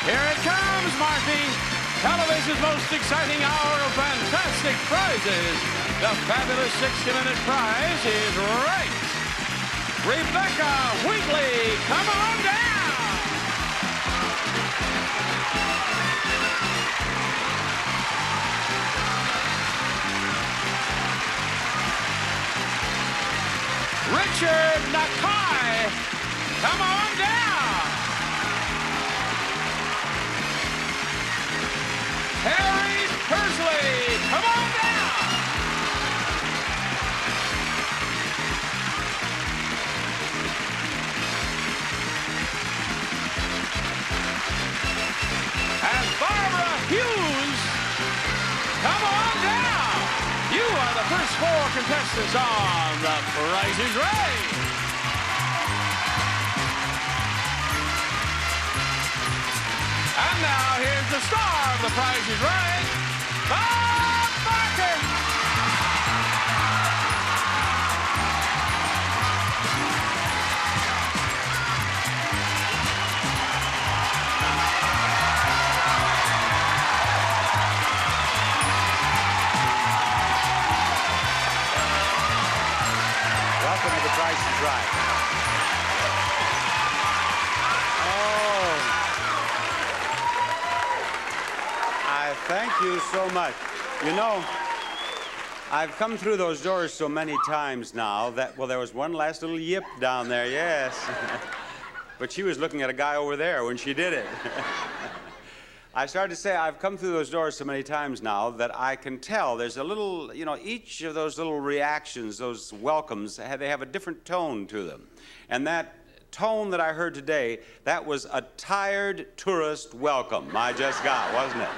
Here it comes, marking television's most exciting hour of fantastic prizes. The fabulous 60-minute prize is right. Rebecca Wheatley, come on down. Richard Nakai, come on down. Harry Persley, come on down. And Barbara Hughes, come on down. You are the first four contestants on The Price is Right. And now here's the star of The Price is Right, Bob Barker. Welcome to The Price is Right. Thank you so much. You know, I've come through those doors so many times now that, well, there was one last little yip down there, yes. But she was looking at a guy over there when she did it. I started to say I've come through those doors so many times now that I can tell there's a little, you know, each of those little reactions, those welcomes, they have a different tone to them. And that tone that I heard today, that was a tired tourist welcome I just got, wasn't it?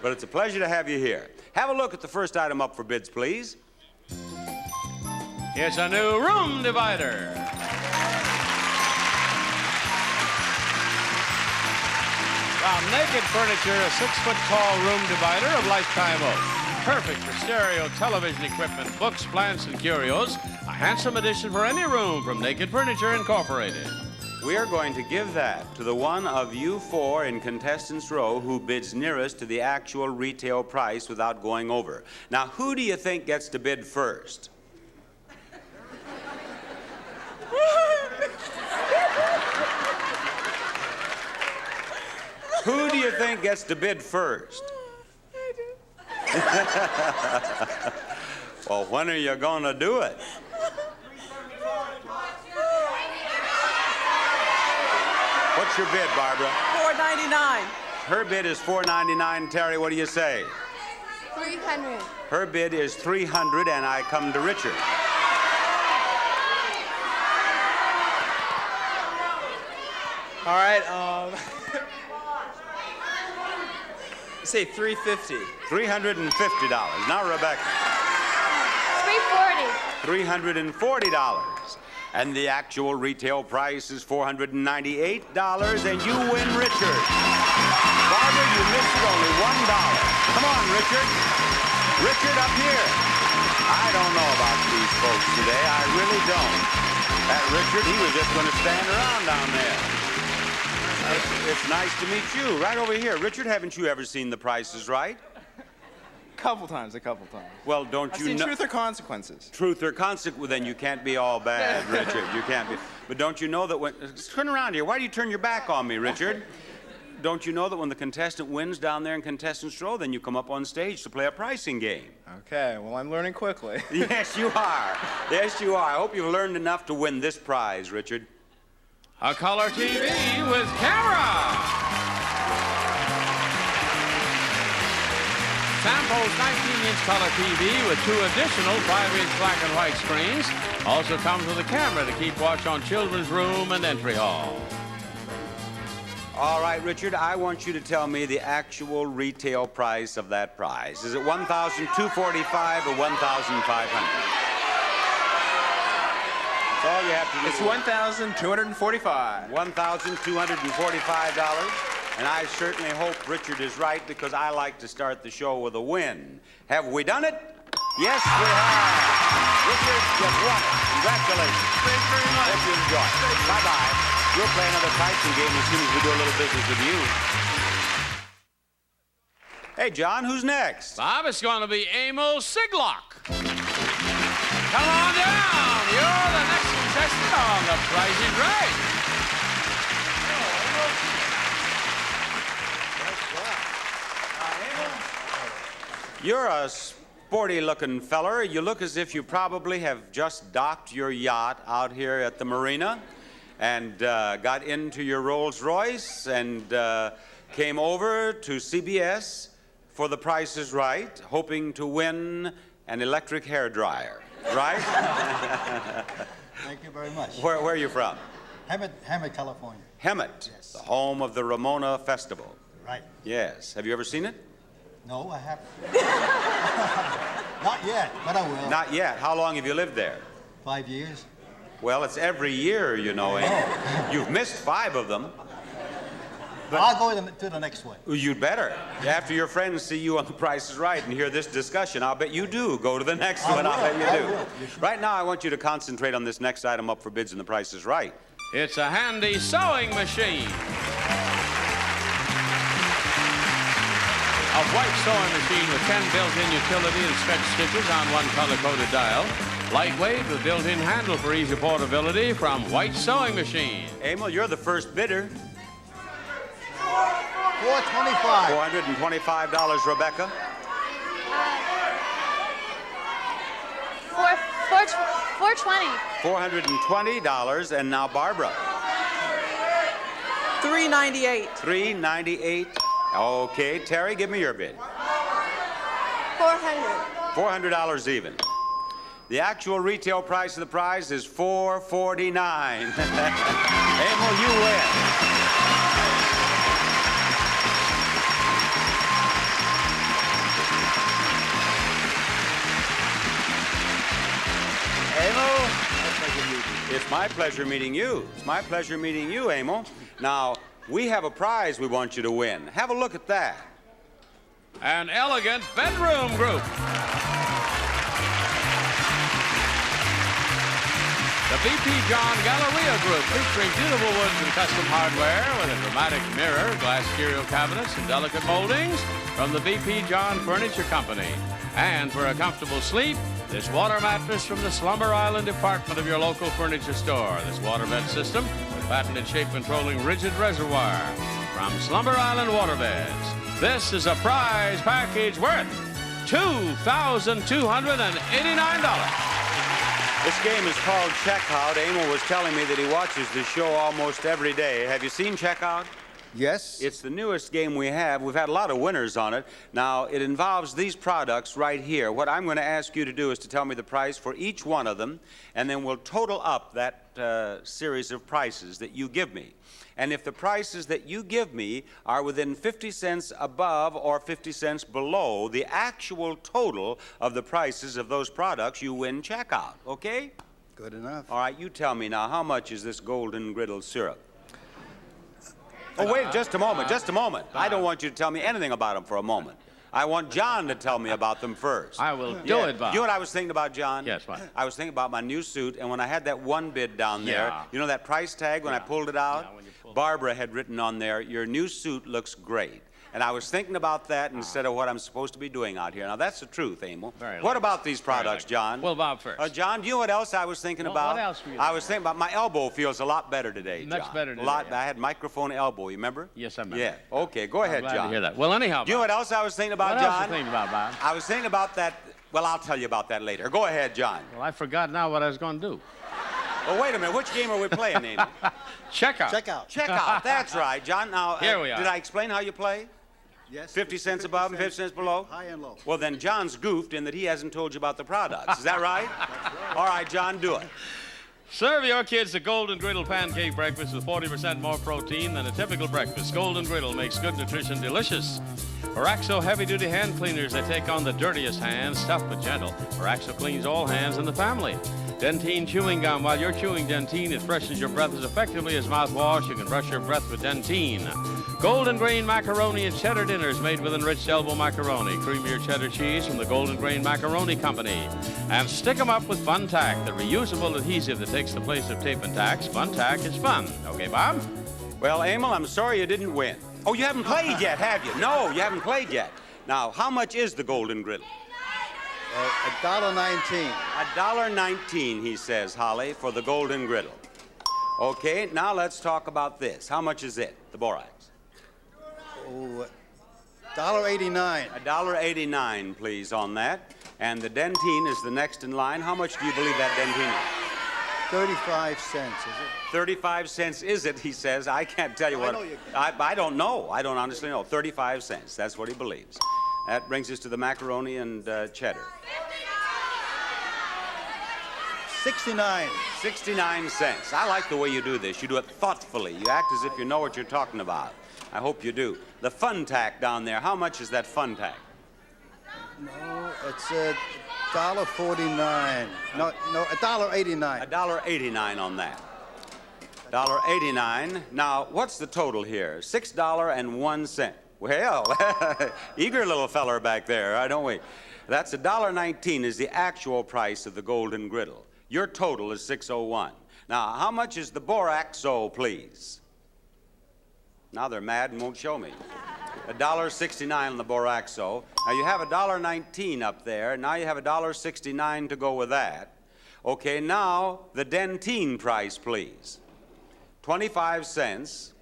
But it's a pleasure to have you here. Have a look at the first item up for bids, please. It's a new room divider. From Naked Furniture, a 6-foot-tall room divider of lifetime oak. Perfect for stereo, television equipment, books, plants, and curios. A handsome addition for any room from Naked Furniture Incorporated. We are going to give that to the one of you four in contestants row who bids nearest to the actual retail price without going over. Now, who do you think gets to bid first? Who do you think gets to bid first? Well, when are you going to do it? What's your bid, Barbara? $4.99. Her bid is $4.99. Terry, what do you say? $300. Her bid is $300, and I come to Richard. All right, say $350. $350. Now, Rebecca. $340. $340. And the actual retail price is $498, and you win, Richard. Barbara, you missed it, only $1. Come on, Richard. Richard, up here. I don't know about these folks today. I really don't. That Richard, he was just going to stand around down there. It's nice to meet you. Right over here. Richard, haven't you ever seen The Price is Right? A couple times. Well, don't I've you seen know? Truth or Consequences. Truth or consequence? Well, then you can't be all bad, Richard. You can't be. But don't you know that when... Turn around here. Why do you turn your back on me, Richard? Don't you know that when the contestant wins down there in contestants row, then you come up on stage to play a pricing game? Okay, well, I'm learning quickly. Yes, you are. Yes, you are. I hope you've learned enough to win this prize, Richard. A color TV with camera. Sample's 19-inch color TV with 2 additional 5-inch black and white screens. Also comes with a camera to keep watch on children's room and entry hall. All right, Richard, I want you to tell me the actual retail price of that prize. Is it $1,245 or $1,500? That's all you have to do. It's $1,245. $1,245. And I certainly hope Richard is right because I like to start the show with a win. Have we done it? Yes, we have. Richard, you've won it. Congratulations. Thank you very much. Hope you enjoy it. Bye-bye. We'll play another pricing game as soon as we do a little business with you. Hey, John, who's next? Bob, it's going to be Emil Siglock. Come on down. You're the next contestant on The Price is Right. You're a sporty-looking feller. You look as if you probably have just docked your yacht out here at the marina and got into your Rolls Royce and came over to CBS for The Price is Right, hoping to win an electric hairdryer, right? Thank you very much. Where are you from? Hemet, California. Hemet, Yes. the home of the Ramona Festival. Right. Yes. Have you ever seen it? No, I haven't. Not yet, but I will. Not yet. How long have you lived there? 5 years. Well, it's every year, you know. You've missed 5 of them. I'll go to the next one. You'd better. After your friends see you on The Price is Right and hear this discussion, I'll bet you do go to the next one. I'll bet you do. Right now, I want you to concentrate on this next item up for bids in The Price is Right. It's a handy sewing machine. A white sewing machine with 10 built-in utility and stretch stitches on one color-coded dial. Lightweight with built-in handle for easy portability from White Sewing Machine. Emil, you're the first bidder. $425. $425, Rebecca. $420. $420, and now Barbara. $398. $398. Okay, Terry, give me your bid. $400. $400 even. The actual retail price of the prize is $449. Emil, you win. Emil, it's my pleasure meeting you. It's my pleasure meeting you, Emil. Now, we have a prize we want you to win. Have a look at that. An elegant bedroom group. The BP John Galleria Group, featuring beautiful woods and custom hardware with a dramatic mirror, glass stereo cabinets, and delicate moldings from the BP John Furniture Company. And for a comfortable sleep, this water mattress from the Slumber Island department of your local furniture store. This waterbed system with patented shape-controlling rigid reservoir from Slumber Island Waterbeds. This is a prize package worth $2,289. This game is called Checkout. Emil was telling me that he watches the show almost every day. Have you seen Checkout? Yes. It's the newest game we have. We've had a lot of winners on it. Now, it involves these products right here. What I'm going to ask you to do is to tell me the price for each one of them, and then we'll total up that series of prices that you give me. And if the prices that you give me are within 50 cents above or 50 cents below the actual total of the prices of those products, you win Checkout, okay? Good enough. All right, you tell me now, how much is this golden griddle syrup? Oh, wait, just a moment, just a moment. I don't want you to tell me anything about them for a moment. I want John to tell me about them first. I will do it, Bob. You know what I was thinking about, John? Yes, what? I was thinking about my new suit, and when I had that one bid down there, Yeah. you know that price tag when I pulled it out? Yeah, when you pulled it. Barbara had written on there, your new suit looks great. And I was thinking about that instead of what I'm supposed to be doing out here. Now, that's the truth, Emil. Very What nice. about these products, Very John? Well, Bob first. John, do you know what else I was thinking What about? else were you I was thinking about my elbow feels a lot better today, Much John. better today, A lot. yeah. I had microphone elbow, you remember? Yes, I remember. Yeah. Okay, go ahead, Glad John. to hear that. Well, anyhow, Do you know Bob, what else I was thinking about, what John? else you thinking about, Bob? I was thinking about that. Well, I'll tell you about that later. Go ahead, John. Well, I forgot now what I was going to do. Oh, wait a minute. Which game are we playing, Emil? Check out. Check out. Check out. That's right, John. Now, Here we are. Did I explain how you play? Yes. 50 cents above and 50 cents below? High and low. Well, then John's goofed in that he hasn't told you about the products. Is that right? All right, John, do it. Serve your kids a Golden Griddle pancake breakfast with 40% more protein than a typical breakfast. Golden Griddle makes good nutrition delicious. Paraxo heavy-duty hand cleaners that take on the dirtiest hands, tough but gentle. Paraxo cleans all hands in the family. Dentine chewing gum. While you're chewing Dentine, it freshens your breath as effectively as mouthwash. You can brush your breath with Dentine. Golden grain macaroni and cheddar dinners made with enriched elbow macaroni. Creamier cheddar cheese from the Golden Grain Macaroni Company. And stick 'em up with Fun Tack, the reusable adhesive that takes the place of tape and tacks. Fun Tack is fun. Okay, Bob? Well, Emil, I'm sorry you didn't win. Oh, you haven't played yet, have you? No, you haven't played yet. Now, how much is the Golden Griddle? $1.19. $1.19, he says, Holly, for the Golden Griddle. Okay, now let's talk about this. How much is it, the borax? Oh, $1.89. $1.89, please, on that. And the dentine is the next in line. How much do you believe that dentine is? 35 cents, is it? 35 cents is it, he says. I can't tell you what. know you I don't know. I don't honestly know. 35 cents. That's what he believes. That brings us to the macaroni and cheddar. 69. 69 cents. I like the way you do this. You do it thoughtfully. You act as if you know what you're talking about. I hope you do. The fun tack down there, how much is that fun tack? No, it's $1.49. No, $1.89. $1.89 on that. $1.89. Now, what's the total here? $6.01. Well, eager little feller back there, don't we? That's $1.19 is the actual price of the Golden Griddle. Your total is $6.01. Now, how much is the boraxo, please? Now they're mad and won't show me. $1.69 on the boraxo. Now you have $1.19 up there. Now you have $1.69 to go with that. Okay, now the dentine price, please. 25 cents.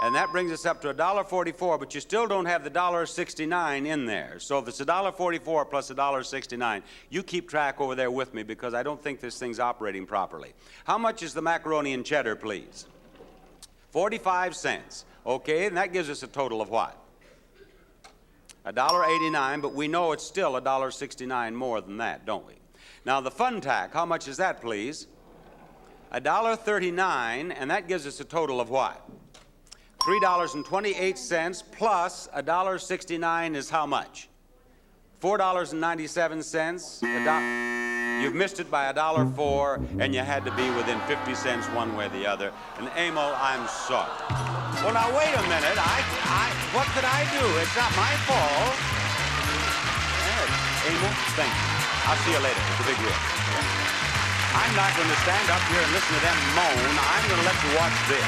And that brings us up to $1.44, but you still don't have the $1.69 in there. So if it's $1.44 plus $1.69, you keep track over there with me because I don't think this thing's operating properly. How much is the macaroni and cheddar, please? 45 cents. Okay, and that gives us a total of what? $1.89, but we know it's still $1.69 more than that, don't we? Now the fun tack, how much is that, please? $1.39, and that gives us a total of what? $3.28 plus $1.69 is how much? $4.97. You've missed it by $1.04, and you had to be within 50 cents one way or the other. And Emil, I'm sorry. Well, now wait a minute. What could I do? It's not my fault. Emil, thank you. I'll see you later at the big wheel. I'm not going to stand up here and listen to them moan. I'm going to let you watch this.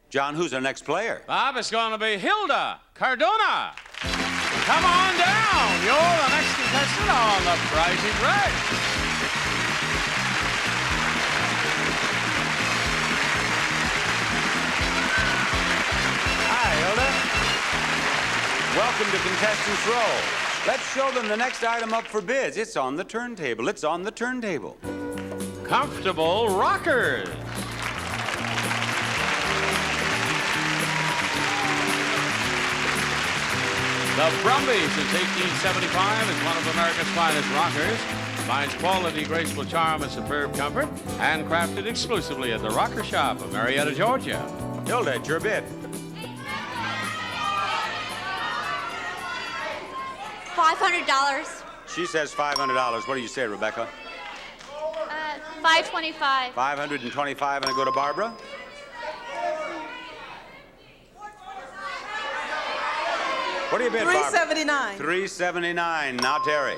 John, who's our next player? Bob, it's going to be Hilda Cardona. Come on down. You're the next contestant on The Price is Right. Hi, Hilda. Welcome to Contestants Row. Let's show them the next item up for bids. It's on the turntable. It's on the turntable. Comfortable rockers. The Brumby, since 1875, is one of America's finest rockers. Finds quality, graceful charm, and superb comfort, handcrafted exclusively at the Rocker Shop of Marietta, Georgia. Hilda, it's your bid. $500. She says $500. What do you say, Rebecca? $525. $525, and I go to Barbara. What do you bid, Barbara? $379. $379. Now, Terry.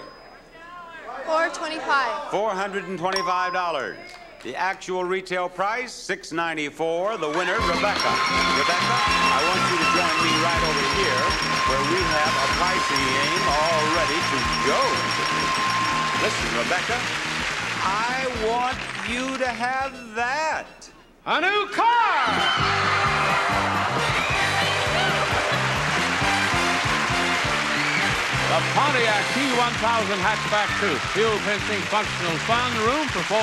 $425. $425. The actual retail price, $694. The winner, Rebecca. Rebecca, I want you to join me right over here where we have a pricing game all ready to go. Listen, Rebecca, I want you to have that. A new car! The Pontiac T1000 hatchback coupe. Fuel-pinching, functional fun, room for four.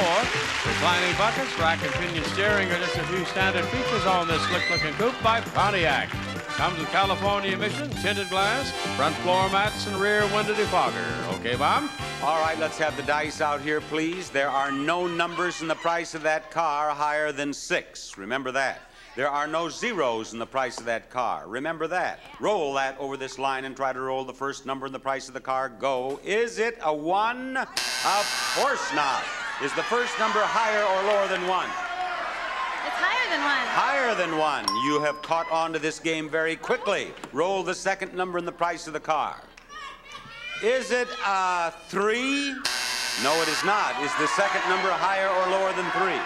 Reclining buckets, rack and pinion steering are just a few standard features on this slick-looking coupe by Pontiac. Comes with California emission, tinted glass, front floor mats, and rear window defogger. Okay, Bob? All right, let's have the dice out here, please. There are no numbers in the price of that car higher than 6. Remember that. There are no zeros in the price of that car. Remember that. Roll that over this line and try to roll the first number in the price of the car. Go. Is it a 1? Of course not. Is the first number higher or lower than 1? It's higher than 1. Higher than 1. You have caught on to this game very quickly. Roll the second number in the price of the car. Is it a 3? No, it is not. Is the second number higher or lower than 3?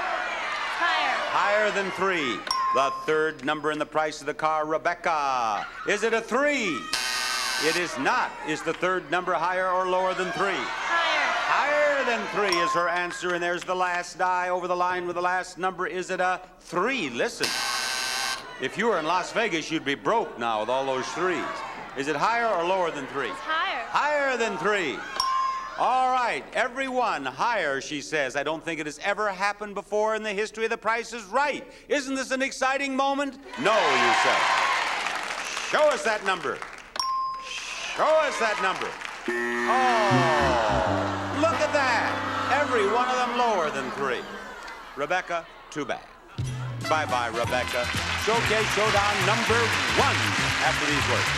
Higher. Higher than 3. The third number in the price of the car, Rebecca. Is it a 3? It is not. Is the third number higher or lower than 3? Higher. Higher than 3 is her answer, and there's the last die over the line with the last number. Is it a 3? Listen. If you were in Las Vegas, you'd be broke now with all those 3s. Is it higher or lower than 3? It's higher. Higher than 3. All right, everyone, higher, she says. I don't think it has ever happened before in the history of The Price is Right. Isn't this an exciting moment? No, you say. Show us that number. Show us that number. Oh, look at that. Every one of them lower than 3. Rebecca, too bad. Bye-bye, Rebecca. Showcase Showdown number 1 after these words.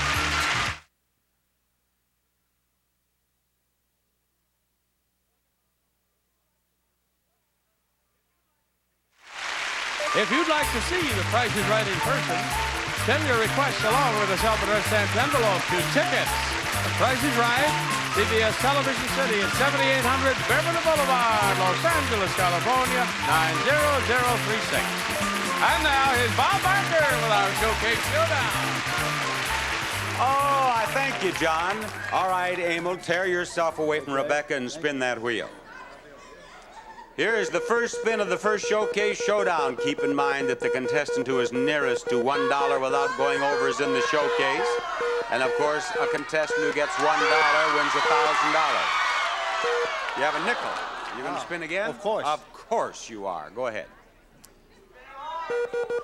If you'd like to see The Price is Right in person, send your request along with a self-addressed stamped envelope to Tickets. The Price is Right, CBS Television City at 7800 Beverly Boulevard, Los Angeles, California, 90036. And now here's Bob Barker with our Showcase Showdown. Oh, I thank you, John. All right, Emil, tear yourself away from Rebecca and spin that wheel. Here is the first spin of the first Showcase Showdown. Keep in mind that the contestant who is nearest to $1 without going over is in the showcase. And of course, a contestant who gets $1 wins $1,000. You have a nickel. You going to spin again? Of course. Of course you are. Go ahead.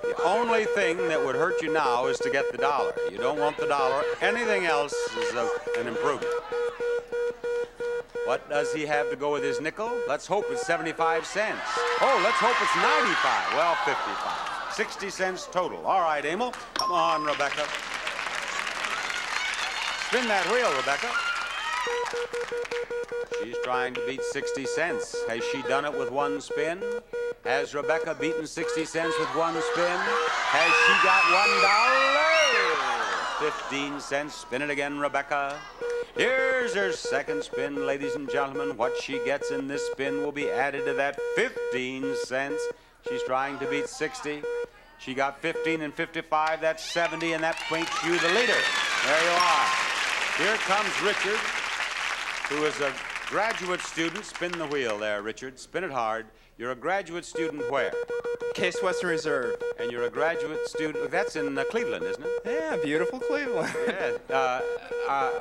The only thing that would hurt you now is to get the $1. You don't want the $1. Anything else is an improvement. What does he have to go with his nickel? Let's hope it's 75 cents. Oh, let's hope it's 95. Well, 55. 60 cents total. All right, Emil. Come on, Rebecca. Spin that wheel, Rebecca. She's trying to beat 60 cents. Has she done it with one spin? Has Rebecca beaten 60 cents with one spin? Has she got $1? 15 cents. Spin it again, Rebecca. Here's her second spin, ladies and gentlemen. What she gets in this spin will be added to that 15 cents. She's trying to beat 60. She got 15 and 55. That's 70, and that makes you the leader. There you are. Here comes Richard, who is a graduate student. Spin the wheel there, Richard. Spin it hard. You're a graduate student where? Case Western Reserve. And you're a graduate student. That's in Cleveland, isn't it? Yeah, beautiful Cleveland. Yeah.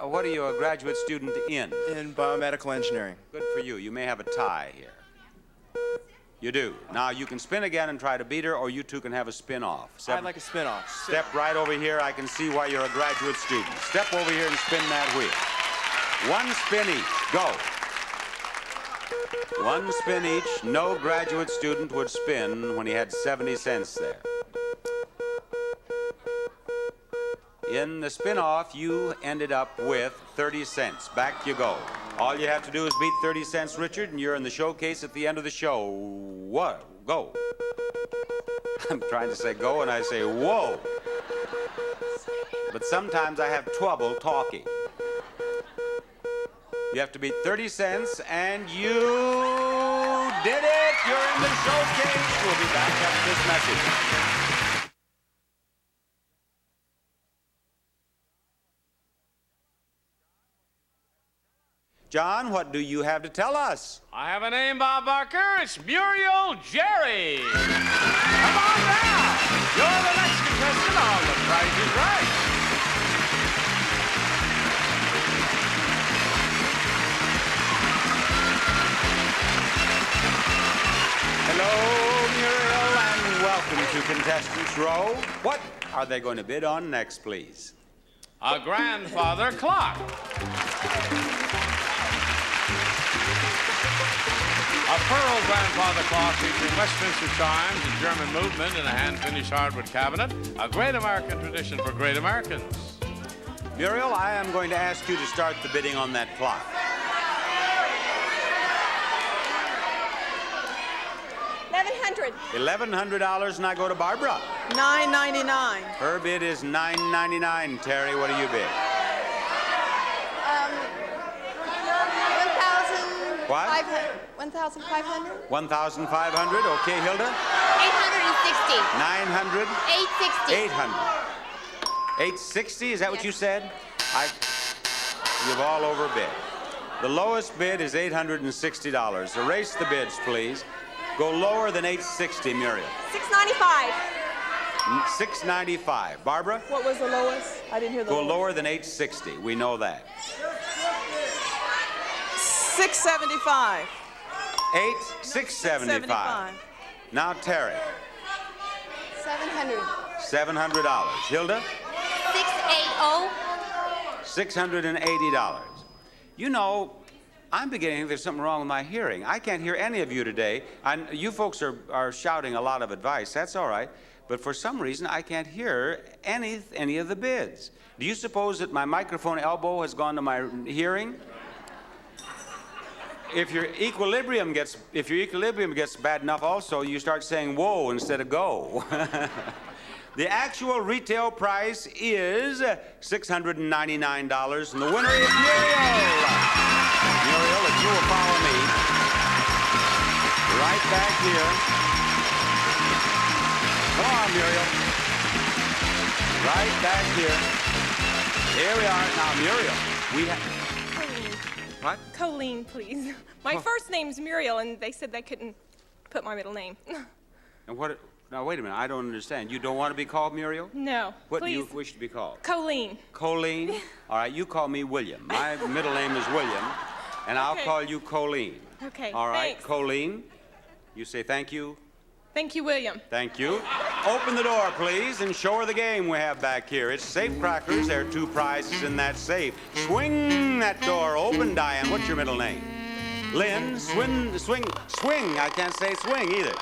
What are you a graduate student in? In biomedical engineering. Good for you. You may have a tie here. You do. Now, you can spin again and try to beat her, or you two can have a spin-off. I'd like a spin-off. Step right over here. I can see why you're a graduate student. Step over here and spin that wheel. One spin each. Go. One spin each. No graduate student would spin when he had 70 cents there. In the spin-off, you ended up with 30 cents. Back you go. All you have to do is beat 30 cents, Richard, and you're in the showcase at the end of the show. What? Go. I'm trying to say go, and I say whoa. But sometimes I have trouble talking. You have to beat 30 cents, and you did it. You're in the showcase. We'll be back after this message. John, what do you have to tell us? I have a name, Bob Barker. It's Muriel Jerry. Come on now. You're the next contestant on The Price is Right. Hello, Muriel, and welcome to Contestants Row. What are they going to bid on next, please? A grandfather clock. A pearl grandfather clock featuring Westminster chimes, a German movement, and a hand-finished hardwood cabinet. A great American tradition for great Americans. Muriel, I am going to ask you to start the bidding on that clock. $1,100, and I go to Barbara. $9.99. Her bid is $9.99. Terry, what do you bid? What? 1,500. 1,500. Okay, Hilda? 860. 900. 860. 800. 860, is that what you said? You've all overbid. The lowest bid is $860. Erase the bids, please. Go lower than 860, Muriel. 695. 695. Barbara? What was the lowest? I didn't hear the Go lowest. lower than 860. We know that. 675. 675. Now, Terry. 700. $700. Hilda? 680. $680. You know, I'm beginning to think there's something wrong with my hearing. I can't hear any of you today. You folks are shouting a lot of advice. That's all right. But for some reason, I can't hear any of the bids. Do you suppose that my microphone elbow has gone to my hearing? If your equilibrium gets bad enough also, you start saying whoa instead of go. The actual retail price is $699, and the winner is Muriel. Muriel, if you will follow me, right back here. Come on, Muriel. Right back here. Here we are. Now, Muriel, we have... Colleen. What? Colleen, please. My first name's Muriel, and they said they couldn't put my middle name. And what... Now, wait a minute. I don't understand. You don't want to be called Muriel? No, What please. do you wish to be called? Colleen. Colleen? All right, you call me William. My middle name is William, and I'll Okay. call you Colleen. Okay, All right, thanks. Colleen, you say thank you. Thank you, William. Thank you. Open the door, please, and show her the game we have back here. It's safe crackers. There are 2 prizes in that safe. Swing that door open, Diane. What's your middle name? Lynn. Swing. I can't say swing either.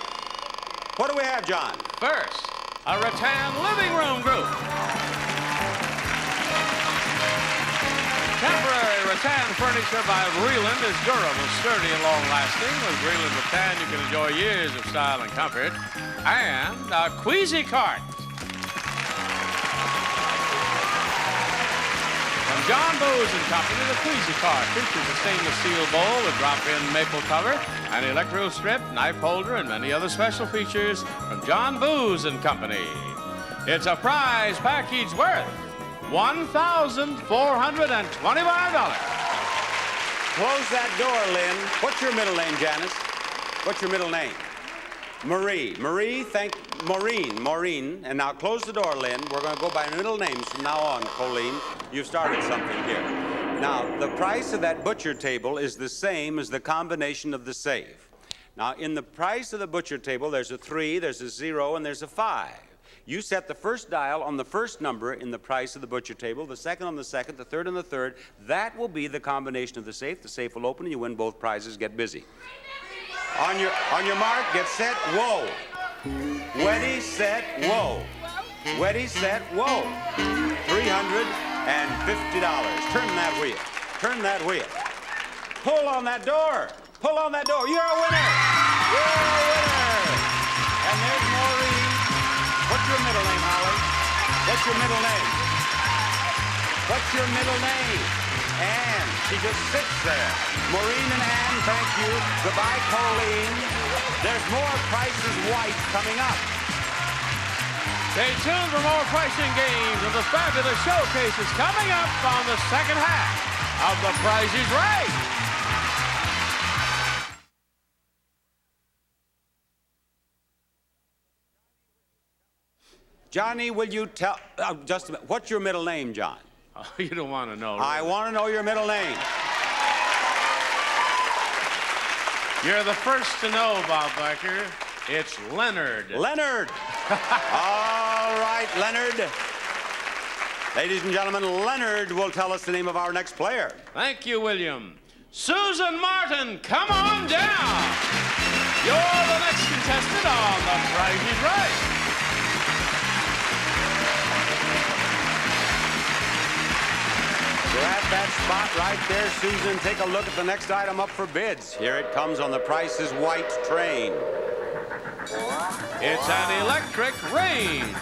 What do we have, John? First, a rattan living room group. Temporary rattan furniture by Vreeland is durable, sturdy, and long-lasting. With Vreeland rattan, you can enjoy years of style and comfort. And a Queasy cart. From John Booz and Company, the Queasy cart features a stainless steel bowl with drop-in maple cover, an electro strip, knife holder, and many other special features from John Booz and Company. It's a prize package worth $1,425. Close that door, Lynn. What's your middle name, Janice? What's your middle name? Marie. Maureen. And now close the door, Lynn. We're going to go by middle names from now on, Colleen. You've started something here. Now, the price of that butcher table is the same as the combination of the safe. Now, in the price of the butcher table, there's a 3, there's a 0, and there's a 5. You set the first dial on the first number in the price of the butcher table, the second on the second, the third on the third. That will be the combination of the safe. The safe will open and you win both prizes. Get busy. On your mark, get set, whoa. Ready, set, whoa. Ready, set, whoa. $350. Turn that wheel. Turn that wheel. Pull on that door. Pull on that door. You're a winner. You're a winner. And there's Maureen. What's your middle name, Holly? What's your middle name? What's your middle name? Anne. She just sits there. Maureen and Anne, thank you. Goodbye, Colleen. There's more Price is White coming up. Stay tuned for more pricing games and the fabulous showcases coming up on the second half of The Price is Right. Johnny, will you tell... just a minute. What's your middle name, John? Oh, you don't want to know. I want to know your middle name. You're the first to know, Bob Blacker. It's Leonard. Leonard. All right, Leonard. Ladies and gentlemen, Leonard will tell us the name of our next player. Thank you, William. Susan Martin, come on down. You're the next contestant on The Price is Right. We're at that spot right there, Susan. Take a look at the next item up for bids. Here it comes on the Price is White train. It's an electric range.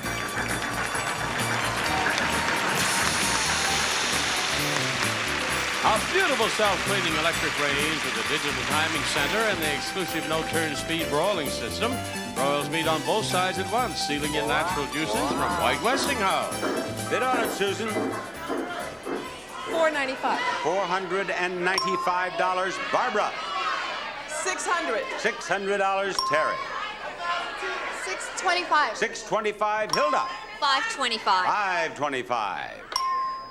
A beautiful self-cleaning electric range with a digital timing center and the exclusive no-turn speed broiling system. Broils meat on both sides at once, sealing in natural juices from White Westinghouse. Bid on it, Susan. $4.95. $495. Barbara. $600. $600. Terry. $625. $625. Hilda. $525. $525.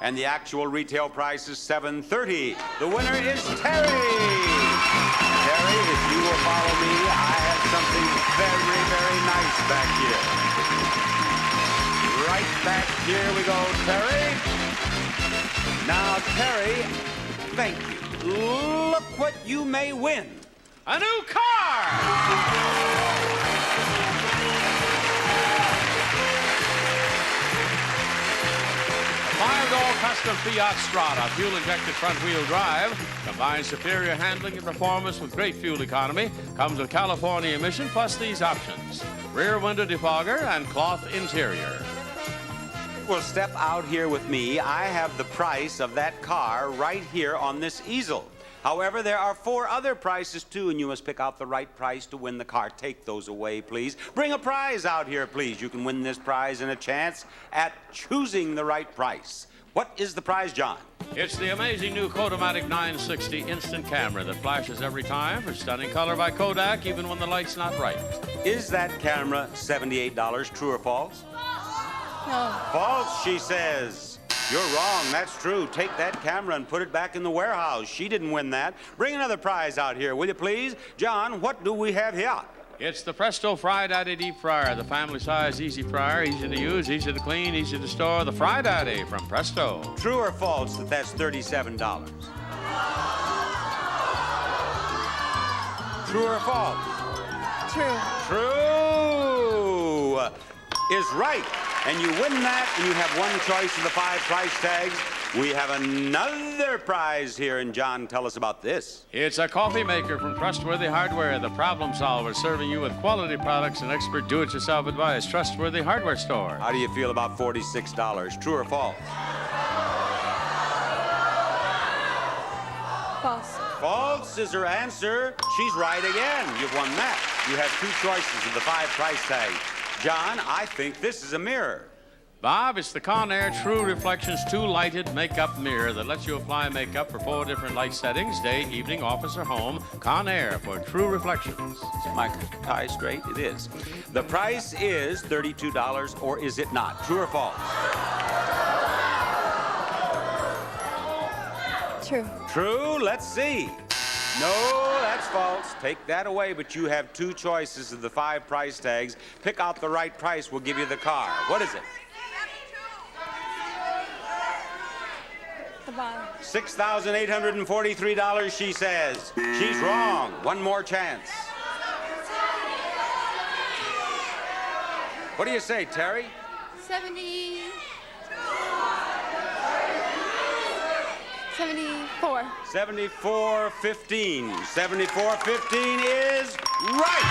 And the actual retail price is $730. The winner is Terry. Terry, if you will follow me, I have something very, very nice back here. Right back here we go, Terry. Now, Terry, thank you. Look what you may win. A new car! Five-door custom Fiat Strada, fuel-injected front-wheel drive, combines superior handling and performance with great fuel economy, comes with California emission plus these options: rear window defogger and cloth interior. Well, step out here with me. I have the price of that car right here on this easel. However, there are 4 other prices, too, and you must pick out the right price to win the car. Take those away, please. Bring a prize out here, please. You can win this prize and a chance at choosing the right price. What is the prize, John? It's the amazing new Kodomatic 960 instant camera that flashes every time for stunning color by Kodak, even when the light's not right. Is that camera $78, true or false? No. False, she says. You're wrong. That's true. Take that camera and put it back in the warehouse. She didn't win that. Bring another prize out here, will you please? John, what do we have here? It's the Presto Fry Daddy Deep Fryer, the family size easy fryer, easy to use, easy to clean, easy to store. The Fry Daddy from Presto. True or false that that's $37? True or false? True. True is right. And you win that, and you have one choice of the 5 price tags. We have another prize here, and John, tell us about this. It's a coffee maker from Trustworthy Hardware, the problem solver, serving you with quality products and expert do-it-yourself advice. Trustworthy Hardware Store. How do you feel about $46? True or false? False. False is her answer. She's right again. You've won that. You have 2 choices of the 5 price tags. John, I think this is a mirror. Bob, it's the Conair True Reflections 2 lighted makeup mirror that lets you apply makeup for 4 different light settings: day, evening, office, or home. Conair for True Reflections. Is my tie straight? It is. The price is $32, or is it not? True or false? True. True? Let's see. No, that's false. Take that away, but you have 2 choices of the 5 price tags. Pick out the right price. We'll give you the car. What is it? The bottom. $6,843, she says. She's wrong. One more chance. What do you say, Terry? 74. 74.15. 74.15 is right.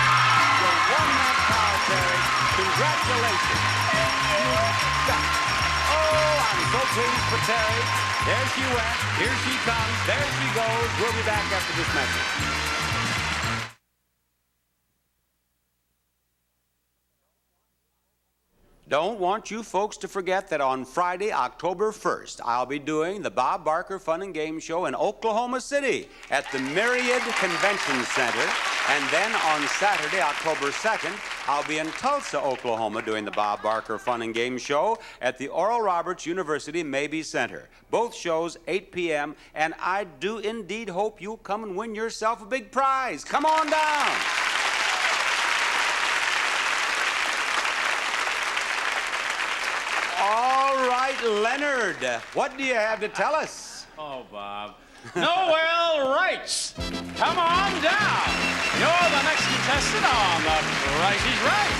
You won that car, Terry. Congratulations. Oh, I'm so pleased for Terry. There she went. Here she comes. There she goes. We'll be back after this message. Don't want you folks to forget that on Friday, October 1st, I'll be doing the Bob Barker Fun and Game Show in Oklahoma City at the Myriad Convention Center. And then on Saturday, October 2nd, I'll be in Tulsa, Oklahoma, doing the Bob Barker Fun and Game Show at the Oral Roberts University Mabee Center. Both shows, 8 p.m., and I do indeed hope you'll come and win yourself a big prize. Come on down. All right, Leonard, what do you have to tell us? Oh, Bob. Noel Wrights, come on down. You're the next contestant on The Price is Right.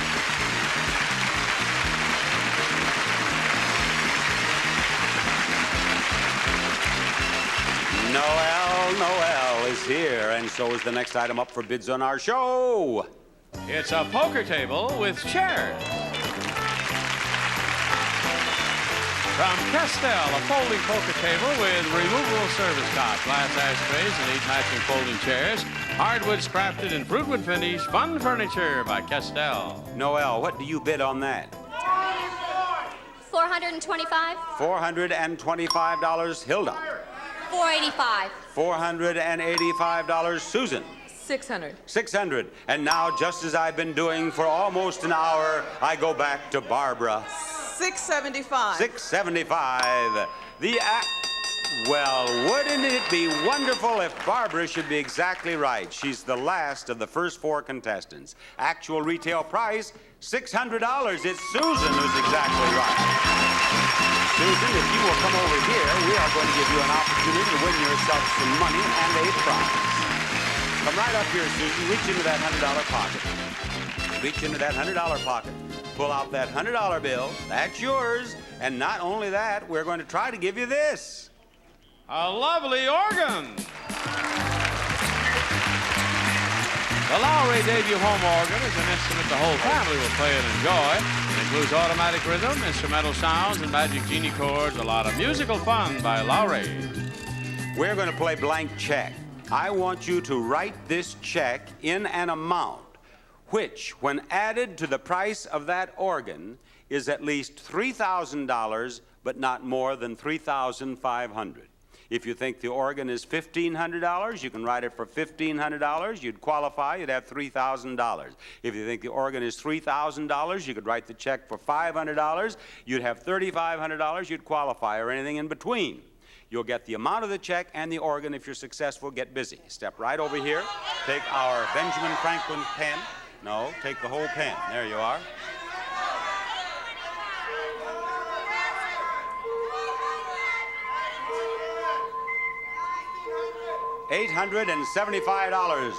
Noel is here, and so is the next item up for bids on our show. It's a poker table with chairs. From Castell, a folding poker table with removable service top, glass ashtrays, and 8 matching folding chairs. Hardwoods crafted in fruitwood finish. Fun furniture by Castell. Noel, what do you bid on that? 425. $425, Hilda. 485. $485, Susan. 600. 600. And now, just as I've been doing for almost an hour, I go back to Barbara. 675. 675. Well, wouldn't it be wonderful if Barbara should be exactly right? She's the last of the first 4 contestants. Actual retail price, $600. It's Susan who's exactly right. Susan, if you will come over here, we are going to give you an opportunity to win yourself some money and a prize. Come right up here, Susan. Reach into that $100 pocket. Reach into that $100 pocket. Pull out that $100 bill. That's yours. And not only that, we're going to try to give you this. A lovely organ. The Lowry debut home organ is an instrument the whole family will play and enjoy. It includes automatic rhythm, instrumental sounds, and magic genie chords. A lot of musical fun by Lowry. We're going to play blank check. I want you to write this check in an amount which, when added to the price of that organ, is at least $3,000, but not more than $3,500. If you think the organ is $1,500, you can write it for $1,500. You'd qualify, you'd have $3,000. If you think the organ is $3,000, you could write the check for $500. You'd have $3,500. You'd qualify, or anything in between. You'll get the amount of the check and the organ. If you're successful, get busy. Step right over here. Take our Benjamin Franklin pen. No, take the whole pen. There you are. $875.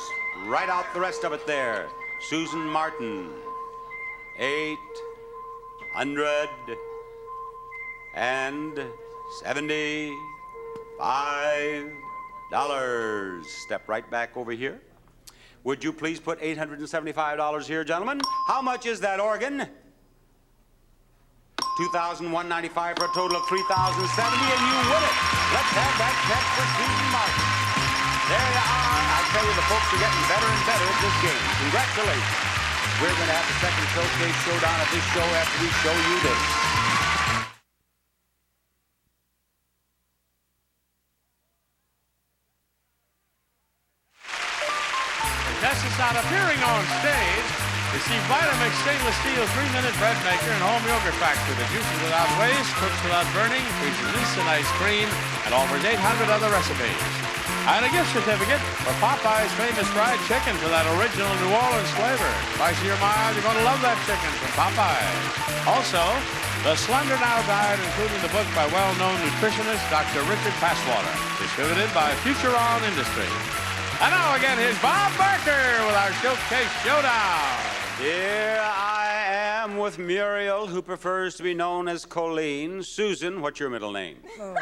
Write out the rest of it there. Susan Martin. $875. Step right back over here. Would you please put $875 here, gentlemen? How much is that organ? $2,195 for a total of $3,070, and you win it. Let's have that check for Susan Martin. There you are. I tell you, the folks are getting better and better at this game. Congratulations. We're going to have the second showcase showdown of this show after we show you this. Contestants not appearing on stage receive Vitamix stainless steel 3-minute bread maker and home yogurt factory that juices without waste, cooks without burning, features instant ice cream, and offers 800 other recipes. And a gift certificate for Popeye's famous fried chicken to that original New Orleans flavor. Spicy or mild, you're going to love that chicken from Popeye's. Also, the Slender Now Diet, including the book by well-known nutritionist Dr. Richard Passwater, distributed by Futuron Industries. And now again, here's Bob Barker with our Showcase Showdown. Here I am with Muriel, who prefers to be known as Colleen. Susan, what's your middle name? Oh,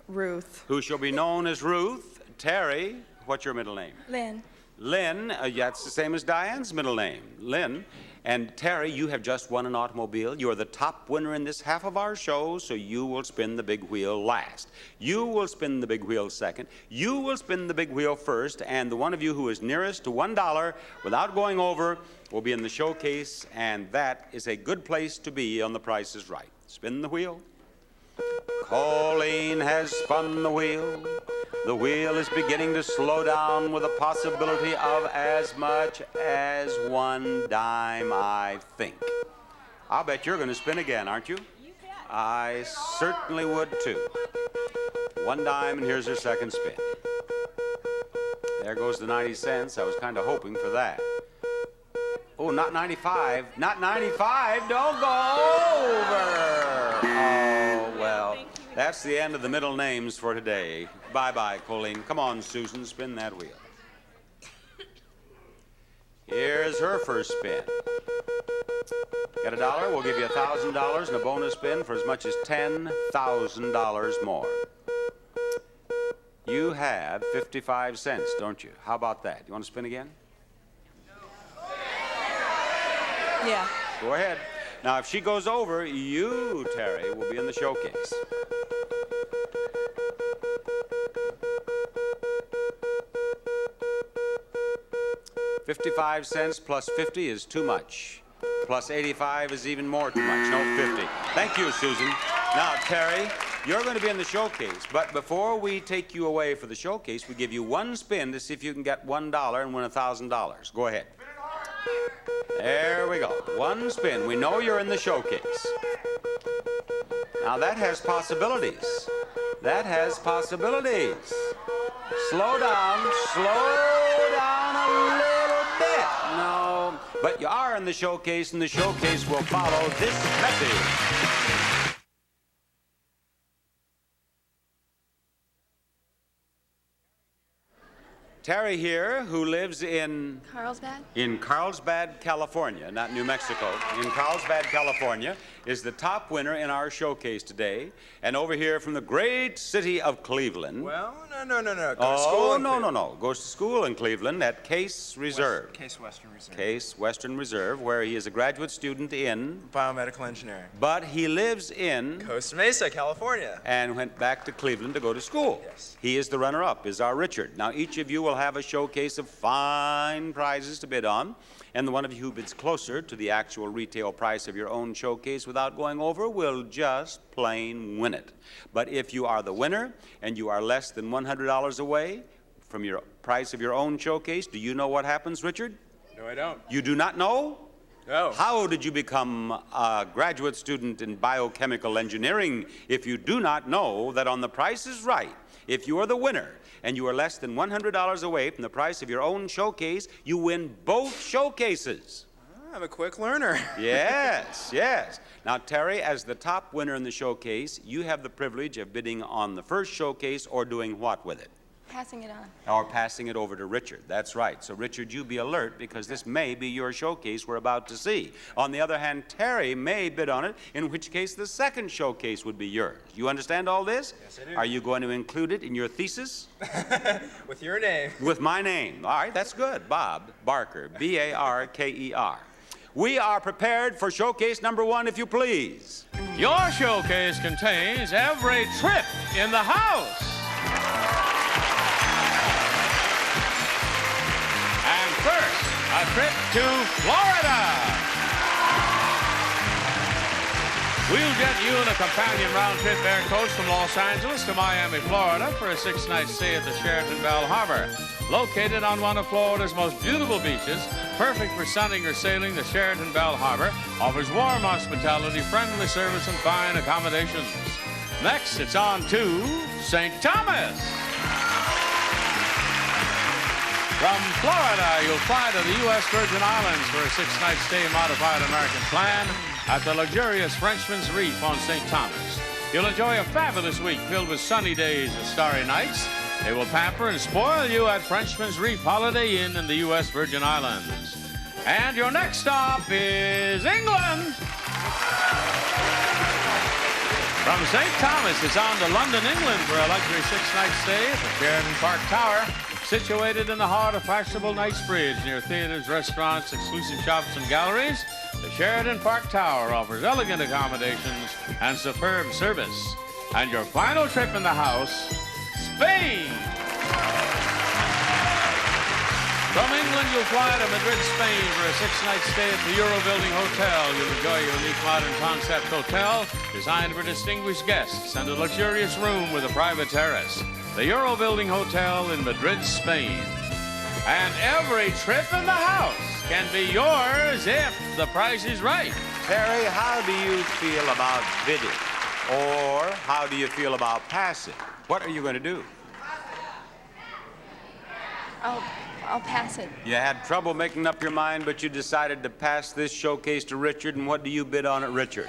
Ruth. Who shall be known as Ruth. Terry, what's your middle name? Lynn. Lynn, that's the same as Diane's middle name, Lynn. And Terry, you have just won an automobile. You are the top winner in this half of our show, so you will spin the big wheel last. You will spin the big wheel second. You will spin the big wheel first, and the one of you who is nearest to $1 without going over will be in the showcase, and that is a good place to be on The Price is Right. Spin the wheel. Colleen has spun the wheel. The wheel is beginning to slow down with a possibility of as much as $1, I think. I'll bet you're going to spin again, aren't you? I certainly would, too. $1, and here's her second spin. There goes the 90 cents. I was kind of hoping for that. Oh, not 95. Not 95. Don't go over. Oh, well. That's the end of the middle names for today. Bye-bye, Colleen. Come on, Susan, spin that wheel. Here's her first spin. Get $1, we'll give you $1,000 and a bonus spin for as much as $10,000 more. You have 55 cents, don't you? How about that? You want to spin again? Yeah. Go ahead. Now, if she goes over, you, Terry, will be in the showcase. $55 plus 50 is too much. Plus 85 is even more too much. No, 50. Thank you, Susan. Now, Terry, you're going to be in the showcase, but before we take you away for the showcase, we give you one spin to see if you can get $1 and win $1,000. Go ahead. There we go. One spin. We know you're in the showcase. Now, that has possibilities. That has possibilities. Slow down a little bit. No, but you are in the showcase, and the showcase will follow this message. Terry here, who lives in Carlsbad, California, not New Mexico. In Carlsbad, California, is the top winner in our showcase today. And over here from the great city of Cleveland. Well, no. Go to school in Cleveland. No. Goes to school in Cleveland at Case Reserve. Case Western Reserve. Case Western Reserve, where he is a graduate student in biomedical engineering. But he lives in Costa Mesa, California. And went back to Cleveland to go to school. Yes. He is the runner-up, is our Richard. Now, each of you will have a showcase of fine prizes to bid on, and the one of you who bids closer to the actual retail price of your own showcase without going over will just plain win it. But if you are the winner and you are less than $100 away from your price of your own showcase, do you know what happens, Richard? No, I don't. You do not know? No. How did you become a graduate student in biochemical engineering if you do not know that on The Price is Right, if you are the winner and you are less than $100 away from the price of your own showcase, you win both showcases? I'm a quick learner. Yes. Now, Terry, as the top winner in the showcase, you have the privilege of bidding on the first showcase or doing what with it? Passing it on. Or passing it over to Richard. That's right. So, Richard, you be alert because this may be your showcase we're about to see. On the other hand, Terry may bid on it, in which case the second showcase would be yours. You understand all this? Yes, I do. Are you going to include it in your thesis? With your name. With my name. All right, that's good. Bob Barker, B-A-R-K-E-R. We are prepared for showcase number one, if you please. Your showcase contains every trip in the house. And first, a trip to Florida. We'll get you in a companion round-trip air coach from Los Angeles to Miami, Florida for a 6-night stay at the Sheraton Belle Harbor. Located on one of Florida's most beautiful beaches, perfect for sunning or sailing, the Sheraton Belle Harbor offers warm hospitality, friendly service, and fine accommodations. Next, it's on to St. Thomas. From Florida, you'll fly to the U.S. Virgin Islands for a 6-night stay modified American plan at the luxurious Frenchman's Reef on St. Thomas. You'll enjoy a fabulous week filled with sunny days and starry nights. They will pamper and spoil you at Frenchman's Reef Holiday Inn in the U.S. Virgin Islands. And your next stop is England. From St. Thomas, it's on to London, England for a luxury 6-night stay at the Sheraton Park Tower, situated in the heart of fashionable Knightsbridge near theaters, restaurants, exclusive shops, and galleries. The Sheraton Park Tower offers elegant accommodations and superb service. And your final trip in the house, Spain. From England, you'll fly to Madrid, Spain for a 6-night stay at the Euro Building Hotel. You'll enjoy a unique modern concept hotel designed for distinguished guests and a luxurious room with a private terrace. The Euro Building Hotel in Madrid, Spain. And every trip in the house can be yours if the price is right. Terry, how do you feel about bidding? Or how do you feel about passing? What are you going to do? I'll pass it. You had trouble making up your mind, but you decided to pass this showcase to Richard, and what do you bid on it, Richard?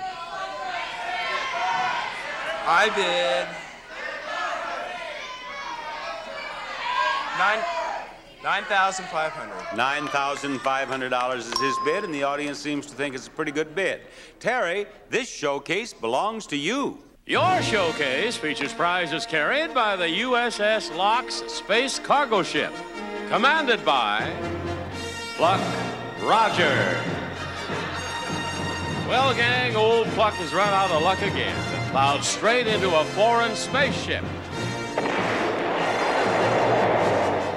I bid $9,500. $9,500 is his bid, and the audience seems to think it's a pretty good bid. Terry, this showcase belongs to you. Your showcase features prizes carried by the USS Locke's space cargo ship, commanded by Buck Rogers. Well, gang, old Pluck has run out of luck again and plowed straight into a foreign spaceship,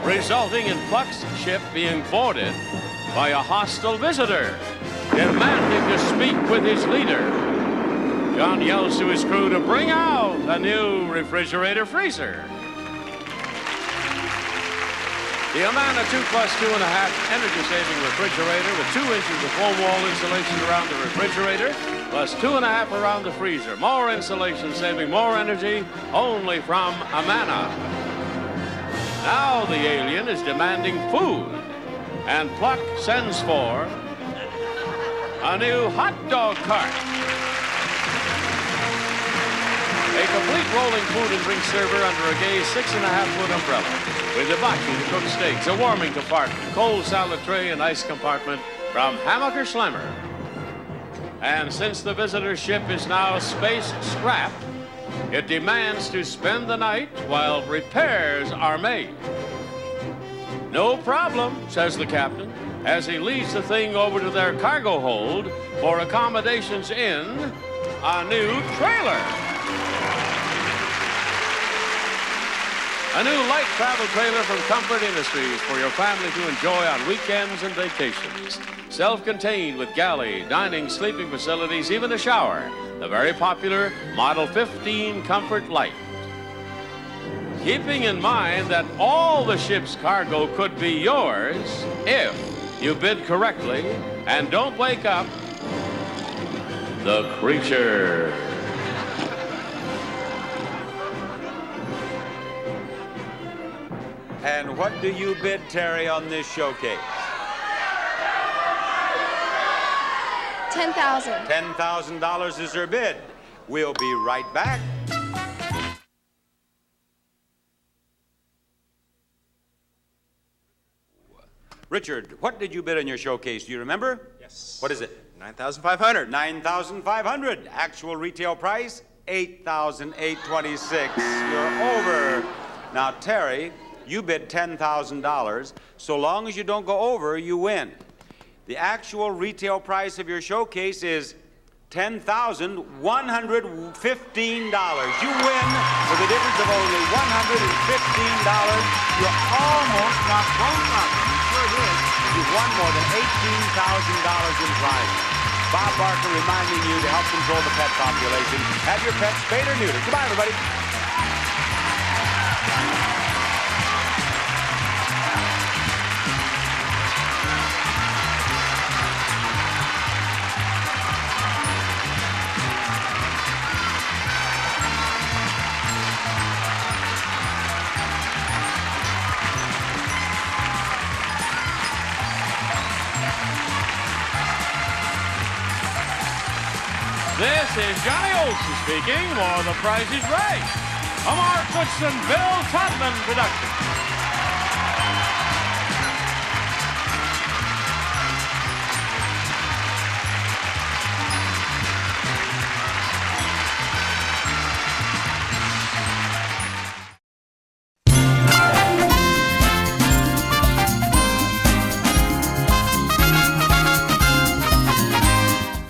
resulting in Pluck's ship being boarded by a hostile visitor, demanding to speak with his leader. John yells to his crew to bring out a new refrigerator freezer. The Amana 2 plus 2.5 energy-saving refrigerator with 2 inches of foam wall insulation around the refrigerator, plus 2.5 around the freezer. More insulation, saving more energy, only from Amana. Now the alien is demanding food, and Pluck sends for a new hot dog cart. A complete rolling food and drink server under a gay 6.5-foot umbrella, with hibachi to cook steaks, a warming compartment, cold salad tray, and ice compartment from Hammock or Slammer. And since the visitor ship is now space scrapped, it demands to spend the night while repairs are made. No problem, says the captain, as he leads the thing over to their cargo hold for accommodations in a new trailer. A new light travel trailer from Comfort Industries for your family to enjoy on weekends and vacations. Self-contained with galley, dining, sleeping facilities, even a shower. The very popular Model 15 Comfort Light. Keeping in mind that all the ship's cargo could be yours if you bid correctly and don't wake up the creature. And what do you bid, Terry, on this showcase? $10,000. $10,000 is her bid. We'll be right back. Richard, what did you bid on your showcase? Do you remember? Yes. What is it? 9,500. 9,500. Actual retail price, 8,826. You're over. Now, Terry, you bid $10,000. So long as you don't go over, you win. The actual retail price of your showcase is $10,115. You win with a difference of only $115. You're almost not close enough. You sure did. You've won more than $18,000 in prizes. Bob Barker reminding you to help control the pet population. Have your pets spayed or neutered. Goodbye, everybody. This is Johnny Olson speaking for The Price is Right, a Mark Goodson, Bill Todman production.